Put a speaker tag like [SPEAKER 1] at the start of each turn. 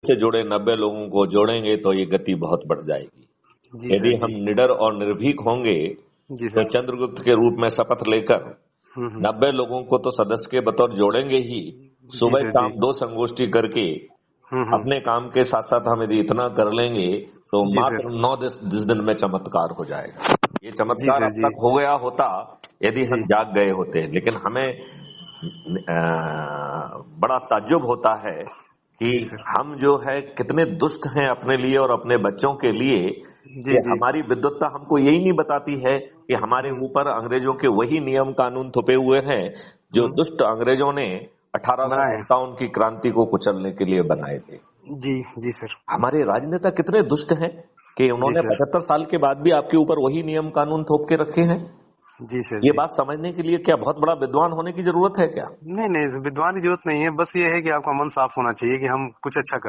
[SPEAKER 1] से जुड़े 90 लोगों को जोड़ेंगे तो ये गति बहुत बढ़ जाएगी।
[SPEAKER 2] जी
[SPEAKER 1] यदि
[SPEAKER 2] सर,
[SPEAKER 1] हम
[SPEAKER 2] जी।
[SPEAKER 1] निडर और निर्भीक होंगे
[SPEAKER 2] जी
[SPEAKER 1] तो
[SPEAKER 2] सर।
[SPEAKER 1] चंद्रगुप्त के रूप में शपथ लेकर 90 लोगों को तो सदस्य के बतौर जोड़ेंगे ही,
[SPEAKER 2] जी
[SPEAKER 1] सुबह
[SPEAKER 2] सर, जी।
[SPEAKER 1] शाम 2 संगोष्ठी करके अपने काम के साथ साथ हम यदि इतना कर लेंगे तो
[SPEAKER 2] जी सर।
[SPEAKER 1] मात्र 9-10 दिन में चमत्कार हो जाएगा। ये
[SPEAKER 2] जी
[SPEAKER 1] चमत्कार
[SPEAKER 2] सर,
[SPEAKER 1] अब
[SPEAKER 2] जी।
[SPEAKER 1] तक हो गया होता यदि
[SPEAKER 2] जी।
[SPEAKER 1] हम जाग गए होते, लेकिन हमें बड़ा ताज्जुब होता है कि
[SPEAKER 2] जी सर।
[SPEAKER 1] हम जो है कितने दुष्ट हैं अपने लिए और अपने बच्चों के लिए,
[SPEAKER 2] जी,
[SPEAKER 1] कि
[SPEAKER 2] जी।
[SPEAKER 1] हमारी विद्वत्ता हमको यही नहीं बताती है कि हमारे ऊपर अंग्रेजों के वही नियम कानून थोपे हुए हैं जो दुष्ट अंग्रेजों ने
[SPEAKER 2] बनाए।
[SPEAKER 1] 1857 की क्रांति को कुचलने के लिए बनाए थे।
[SPEAKER 2] जी, जी सर।
[SPEAKER 1] हमारे राजनेता कितने दुष्ट हैं कि
[SPEAKER 2] जी
[SPEAKER 1] उन्होंने
[SPEAKER 2] सर।
[SPEAKER 1] 75 साल के बाद भी आपके ऊपर वही नियम कानून थोप के रखे हैं।
[SPEAKER 2] जी सर,
[SPEAKER 1] ये
[SPEAKER 2] जी।
[SPEAKER 1] बात समझने के लिए क्या बहुत बड़ा विद्वान होने की जरूरत है क्या?
[SPEAKER 2] नहीं, नहीं, विद्वान की जरूरत नहीं है, बस ये है कि आपका मन साफ होना चाहिए कि हम कुछ अच्छा कर